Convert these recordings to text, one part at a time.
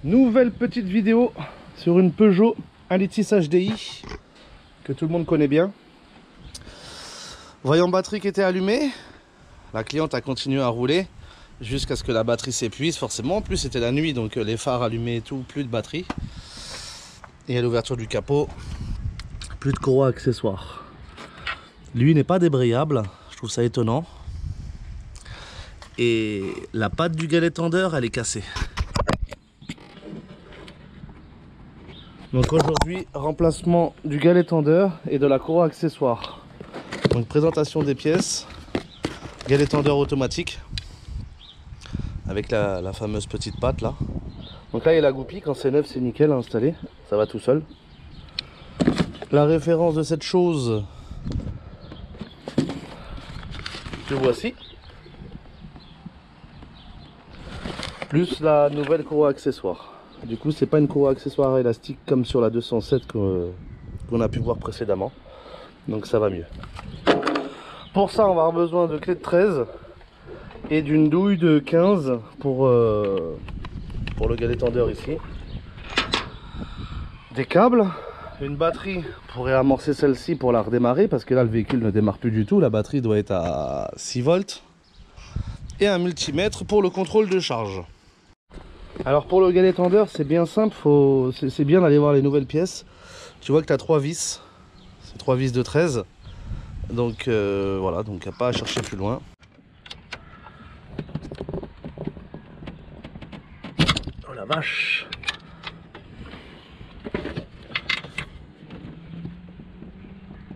Nouvelle petite vidéo sur une Peugeot 1.6 HDI que tout le monde connaît bien. Voyant batterie qui était allumé, la cliente a continué à rouler jusqu'à ce que la batterie s'épuise forcément. En plus c'était la nuit, donc les phares allumés et tout, plus de batterie. Et à l'ouverture du capot, plus de courroie accessoire. Lui n'est pas débrayable, je trouve ça étonnant. Et la patte du galet tendeur, elle est cassée. Donc aujourd'hui, remplacement du galet tendeur et de la courroie accessoire. Donc présentation des pièces, galet tendeur automatique avec la fameuse petite patte là. Donc là il y a la goupille, quand c'est neuf c'est nickel à installer, ça va tout seul. La référence de cette chose, que voici. Plus la nouvelle courroie accessoire. Du coup c'est pas une courroie accessoire élastique comme sur la 207 qu'on a pu voir précédemment. Donc ça va mieux. Pour ça on va avoir besoin de clés de 13 et d'une douille de 15 pour le galet tendeur ici. Des câbles, une batterie pour réamorcer celle-ci pour la redémarrer parce que là le véhicule ne démarre plus du tout. La batterie doit être à 6 volts. Et un multimètre pour le contrôle de charge. Alors pour le galet tendeur c'est bien simple, c'est bien d'aller voir les nouvelles pièces. Tu vois que tu as 3 vis, c'est 3 vis de 13. Donc voilà, donc il n'y a pas à chercher plus loin. Oh la vache!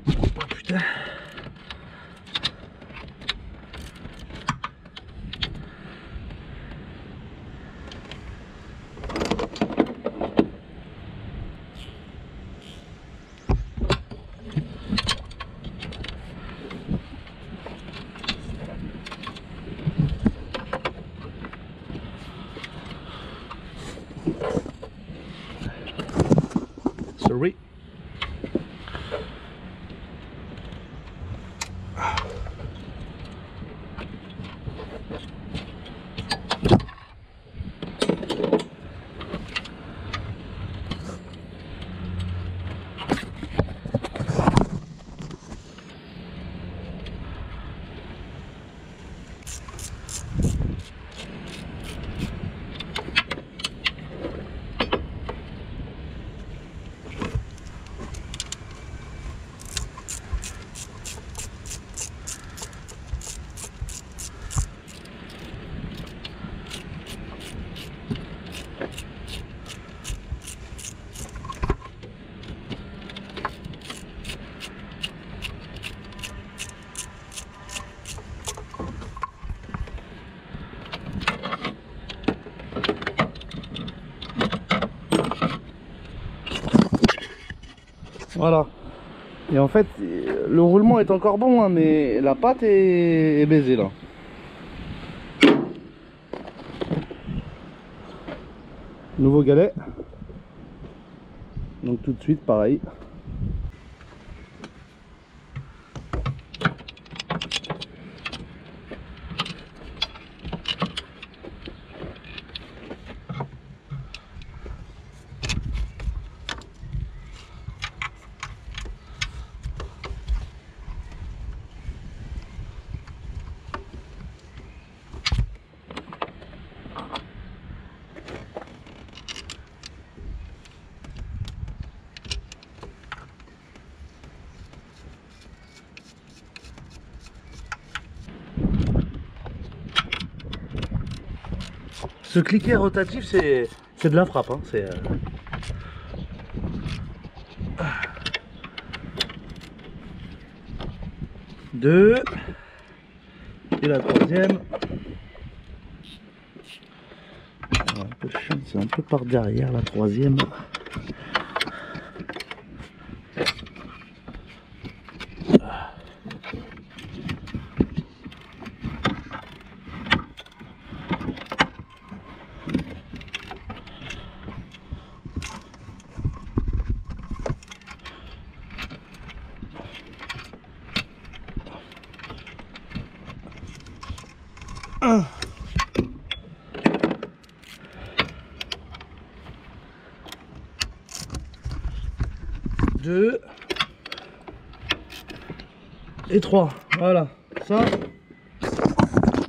Oh putain! Sorry. Voilà. Et en fait, le roulement est encore bon, hein, mais la pâte est baisée là. Nouveau galet. Donc tout de suite, pareil. Ce cliquet rotatif, c'est de la frappe. Hein. C'est deux. Et la troisième. Un peu chiant, c'est un peu par derrière la troisième. 2 et 3. Voilà, ça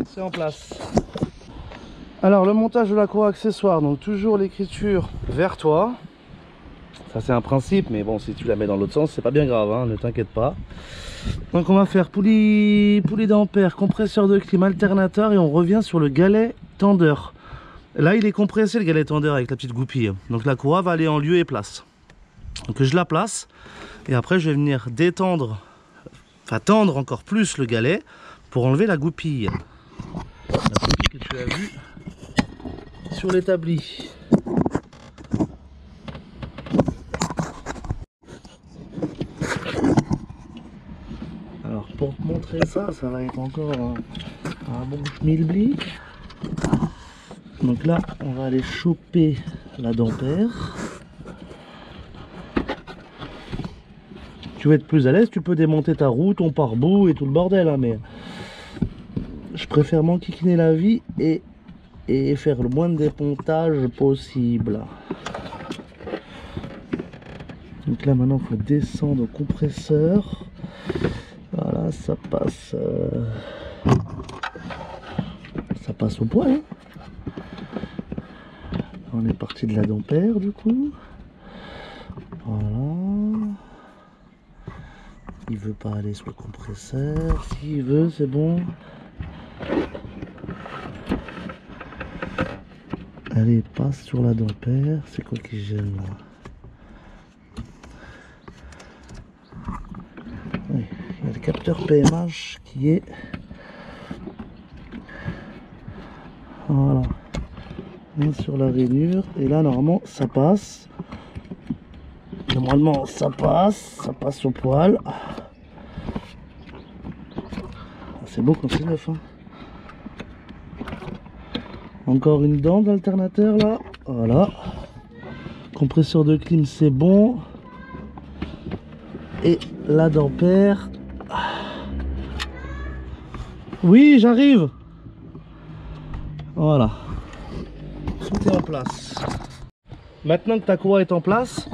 c'est en place. Alors le montage de la cour accessoire, donc toujours l'écriture vers toi. Ça c'est un principe, mais bon, si tu la mets dans l'autre sens, c'est pas bien grave, hein, ne t'inquiète pas. Donc on va faire poulie d'ampère, compresseur de clim, alternateur, et on revient sur le galet tendeur. Là il est compressé le galet tendeur avec la petite goupille. Donc la courroie va aller en lieu et place. Donc je la place, et après je vais venir détendre, enfin tendre encore plus le galet pour enlever la goupille. La goupille que tu as vue sur l'établi. Alors pour te montrer ça, ça va être encore un bon schmilblick. Donc là, on va aller choper la dampère. Tu veux être plus à l'aise, tu peux démonter ta roue, ton pare-boue et tout le bordel, hein, mais je préfère m'enquiquiner la vie et faire le moins de dépontage possible. Donc là maintenant il faut descendre au compresseur. Voilà, ça passe au poil, hein. On est parti de la dampère du coup. Voilà. Il veut pas aller sur le compresseur. S'il veut, c'est bon. Allez, passe sur la dampère. C'est quoi qui gêne là? Oui, il y a le capteur PMH qui est... Voilà. Sur la rainure. Et là, normalement, ça passe. Normalement, ça passe au poil. C'est beau quand c'est neuf, hein. Encore une dent d'alternateur là. Voilà. Compresseur de clim, c'est bon. Et la dampère. Oui, j'arrive. Voilà. Tout est en place. Maintenant que ta courroie est en place,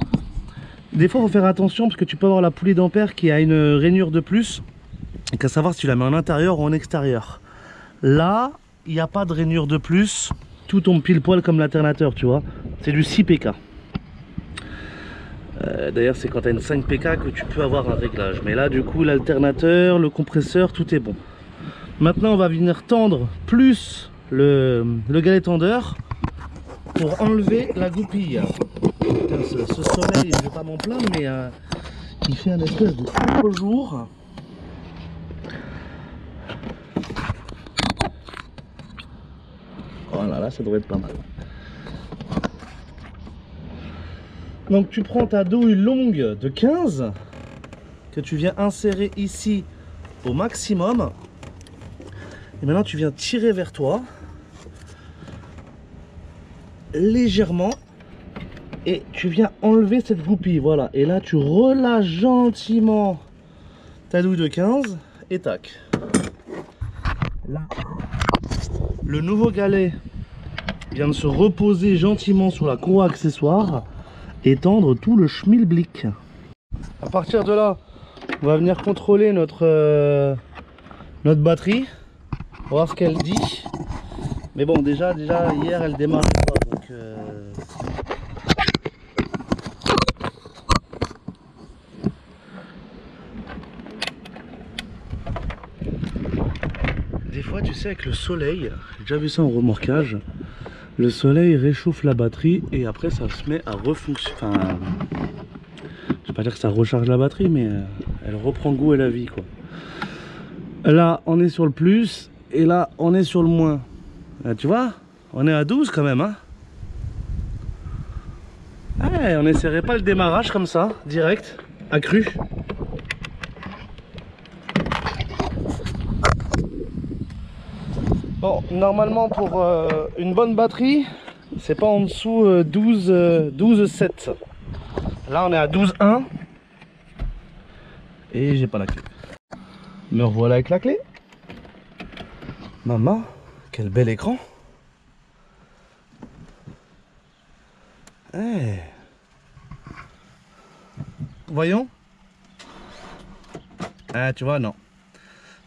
des fois il faut faire attention parce que tu peux avoir la poulie d'ampère qui a une rainure de plus. Et qu'à savoir si tu la mets en intérieur ou en extérieur. Là, il n'y a pas de rainure de plus. Tout tombe pile poil comme l'alternateur, tu vois. C'est du 6 pk. D'ailleurs, c'est quand tu as une 5 pk que tu peux avoir un réglage. Mais là, du coup, l'alternateur, le compresseur, tout est bon. Maintenant, on va venir tendre plus le galet tendeur pour enlever la goupille. Putain, ce soleil, je vais pas m'en plaindre, mais il fait un espèce de beau jour. Voilà, là, ça devrait être pas mal. Donc tu prends ta douille longue de 15 que tu viens insérer ici au maximum. Et maintenant tu viens tirer vers toi légèrement et tu viens enlever cette goupille. Voilà, et là tu relâches gentiment ta douille de 15 et tac. Là, le nouveau galet vient de se reposer gentiment sur la courroie accessoire et tendre tout le schmilblick. À partir de là, on va venir contrôler notre batterie, on va voir ce qu'elle dit. Mais bon, déjà hier elle démarrait pas, donc des fois, tu sais, avec le soleil, j'ai déjà vu ça en remorquage, le soleil réchauffe la batterie et après ça se met à refonctionner. Enfin, je vais pas dire que ça recharge la batterie, mais elle reprend goût à la vie, quoi. Là, on est sur le plus et là, on est sur le moins. Là, tu vois, on est à 12 quand même, hein. Ouais, on n'essaierait pas le démarrage comme ça, direct, accru. Bon, normalement pour une bonne batterie, c'est pas en dessous 12,7. Là on est à 12,1 et j'ai pas la clé. Me revoilà avec la clé. Maman, quel bel écran. Hey. Voyons. Ah, tu vois, non.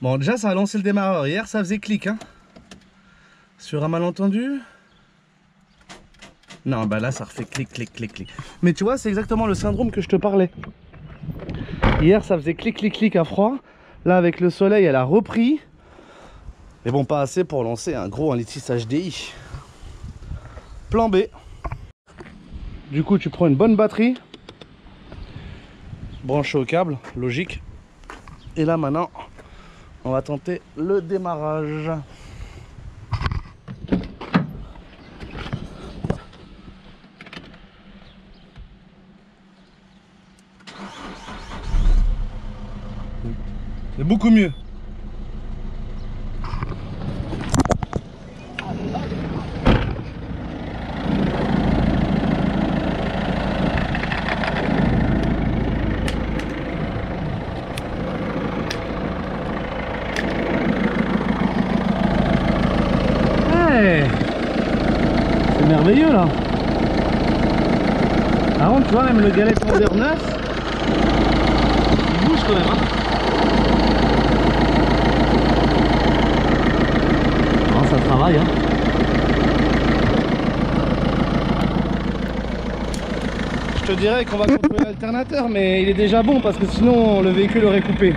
Bon, déjà, ça a lancé le démarreur. Hier, ça faisait clic, hein. Sur un malentendu. Non, bah là, ça refait clic, clic, clic, clic. Mais tu vois, c'est exactement le syndrome que je te parlais. Hier, ça faisait clic, clic, clic à froid. Là, avec le soleil, elle a repris. Mais bon, pas assez pour lancer un gros 1,6 litre HDI. Plan B. Du coup, tu prends une bonne batterie. Branché au câble, logique. Et là, maintenant, on va tenter le démarrage. C'est beaucoup mieux. Hey, c'est merveilleux là. Par contre, tu vois, même le galet Thunder 9, il bouge quand même, hein. Ça travaille, hein. Je te dirais qu'on va contrôler l'alternateur, mais il est déjà bon parce que sinon le véhicule aurait coupé.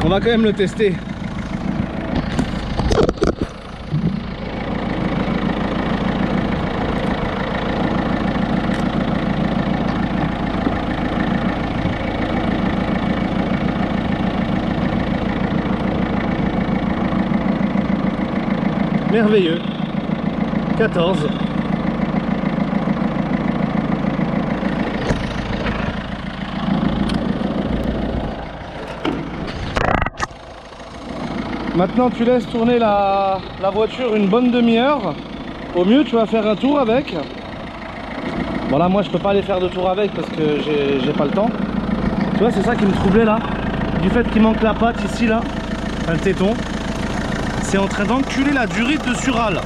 On va quand même le tester. Merveilleux. 14. Maintenant tu laisses tourner la voiture une bonne demi-heure. Au mieux tu vas faire un tour avec. Bon là moi je peux pas aller faire de tour avec parce que j'ai pas le temps. Tu vois, c'est ça qui me troublait là. Du fait qu'il manque la patte ici là, enfin, le téton. C'est en train d'enculer la durite de Sural.